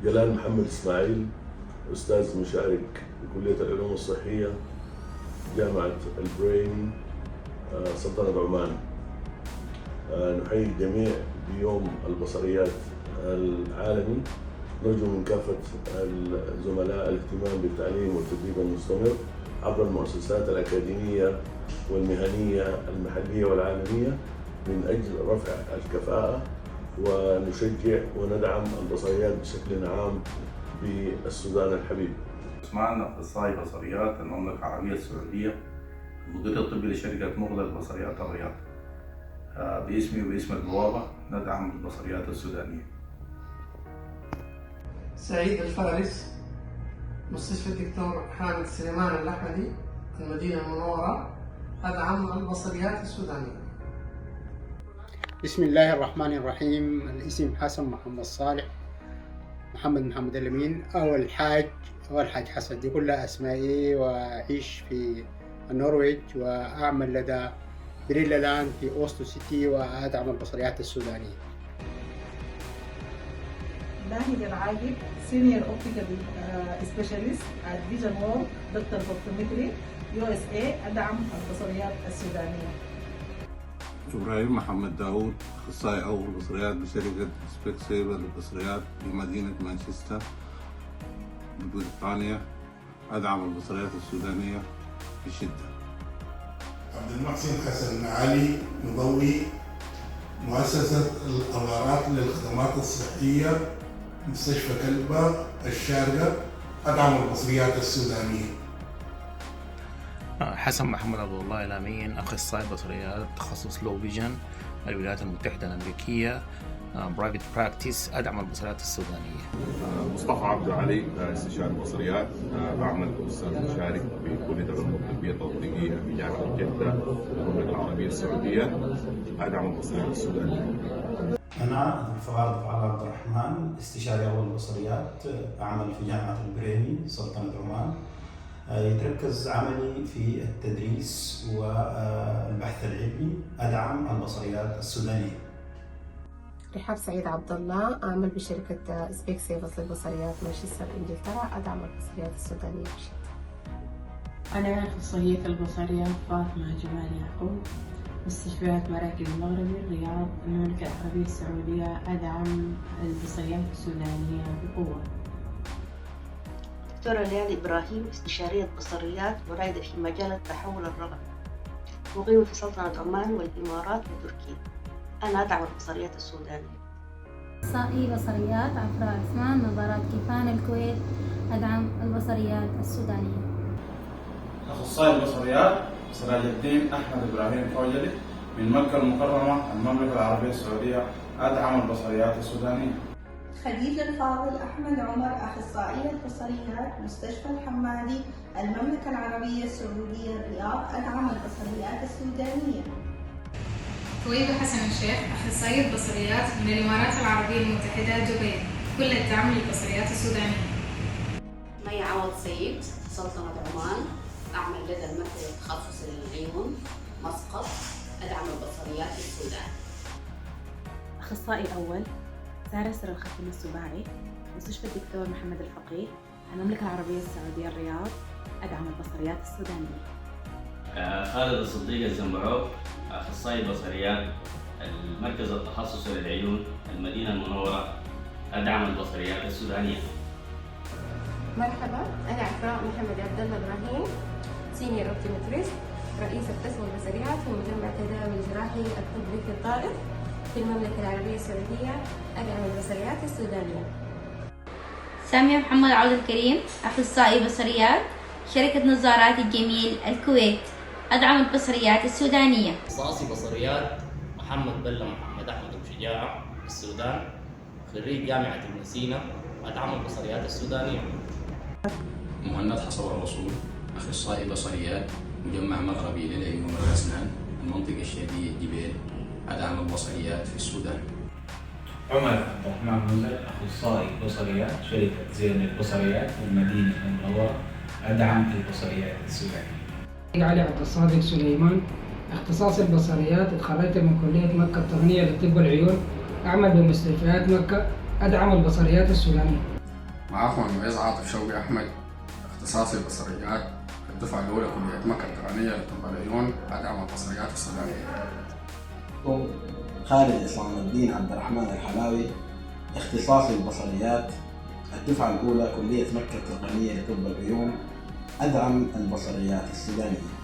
جلال محمد إسماعيل، أستاذ مشارك بكلية العلوم الصحية جامعة البرين سلطنة عمان. نحيي الجميع بيوم البصريات العالمي. نرجو من كافة الزملاء الاهتمام بالتعليم والتدريب المستمر عبر المؤسسات الأكاديمية والمهنية المحلية والعالمية من أجل رفع الكفاءة، ونشجع وندعم البصريات بشكل عام بالسودان الحبيب. عثمان، أخصائي بصريات المملكة العربية السعودية، المدير الطبي لشركة مغلق البصريات الرياض. باسمي وباسم البوابة ندعم البصريات السودانية. سعيد الفارس، مستشفى الدكتور حامد سليمان الأحمدي، المدينة المنورة، أدعم البصريات السودانية. بسم الله الرحمن الرحيم. الاسم حسن محمد صالح، محمد الأمين، أو الحاج حسن، دي كلها أسمائي، وأعيش في النرويج وأعمل لدى بريلا في أوستو سيتي، وأدعم البصريات السودانية. ناهد العاجب، سينيور اوبتيكال سبيشاليست at فيجن وورلد دكتور اوبتومتري USA، أدعم البصريات السودانية. إبراهيم محمد داود، أخصائي أول بصريات بشركة سبيك سيبر للبصريات بمدينة مانشستر ببريطانيا، أدعم البصريات السودانية بشدة. عبد المحسن حسن علي، مضوي، مؤسسة الأمارات للخدمات الصحية، مستشفى كلبة الشارقة، أدعم البصريات السودانية. حسن محمد عبد الله الأمين، أخصائي بصريات تخصص لو فيجن، الولايات المتحدة الأمريكية، برايفت براكتس، أدعم البصريات السودانية. مصطفى عبد علي، استشاري بصريات، بعمل أستاذ مشارك بكلية العلوم الطبية التطبيقية بجامعة جدة المملكة العربية السعودية، أدعم البصريات السودانية. أنا الفوارد فعال عبد الرحمن، استشاري أول بصريات، أعمل في جامعة البريني سلطنة عمان. يتركز عملي في التدريس والبحث العلمي، أدعم البصريات السودانية. رحاب سعيد عبد الله، أعمل بشركة سبيك سيفرز للبصريات مانشستر إنجلترا، أدعم البصريات السودانية بشدة. أنا أخصائية البصريات فاطمة جمال يعقوب، مستشفيات مراكز المغربي الرياض المملكة العربية السعودية، أدعم البصريات السودانية بقوة. دكتورة ليال إبراهيم، استشارية بصريات ورائدة في مجال التحول الرقمي، مقيمة في سلطنة عمان والإمارات وتركيا، أنا أدعم البصريات السودانية. أخصائي بصريات عفراء عثمان، نظارات كيفان الكويت، أدعم البصريات السودانية. أخصائي البصريات سراج الدين أحمد إبراهيم فوجلي، من مكة المكرمة المملكة العربية السعودية، أدعم البصريات السودانية. خديجة الفاضل أحمد عمر، أخصائية بصريات، مستشفى الحمادي المملكة العربية السعودية الرياض، أدعم البصريات السودانية. ثويبة حسن الشيخ، أخصائية بصريات من الإمارات العربية المتحدة دبي، كل الدعم للبصريات السودانية. مي عوض سيد، سلطنة عمان، أعمل لدى المركز التخصصي للعيون مسقط، أدعم البصريات في السودان. أخصائي أول سارة سر الختم السباعي، مستشفى الدكتور محمد الفقيه، المملكة العربية السعودية الرياض، أدعم البصريات السودانية. خالد الصديق الزنبعوب، أخصائي بصريات، المركز التخصصي للعيون، المدينة المنورة، أدعم البصريات السودانية. مرحبا، أنا عفراء محمد عبد الله إبراهيم، سينيور اوبتومتريست، رئيسة قسم البصريات في مجمع تداوي جراحي الطبي في الطائف في المملكة العربية السعودية، أدعم البصريات السودانية. سامية محمد عبد الكريم، أخصائي بصريات، شركة نظارات الجميل الكويت، أدعم البصريات السودانية. أخصائي بصريات محمد بلة محمد أحمد شجاع، السودان، خريج جامعة ابن سينا، أدعم البصريات السودانية. مهند حصل الرسول، أخصائي بصريات، مجمع مغربي للعيون والأسنان، المنطقة الشرقية جبيل، أدعم البصريات في السودان. عمر عبد الرحمن مزل، أخصائي بصريات، شركة زين البصريات المدينة المنورة، أدعم البصريات السودانية. علي عبد الصادق سليمان، اختصاص البصريات، اتخرجت من كلية مكة التقنية لطب العيون، أعمل بمستشفيات مكة، أدعم البصريات السودانية. معاكم المعيز عاطف شوقي أحمد، اختصاصي بصريات، الدفعة الأولى كلية مكة التقنية لطب العيون، أدعم البصريات السودانية. خالد إسلام الدين عبد الرحمن الحلاوي، اختصاصي البصريات، الدفعة الأولى كلية مكة التقنية لطب العيون، أدعم البصريات السودانية.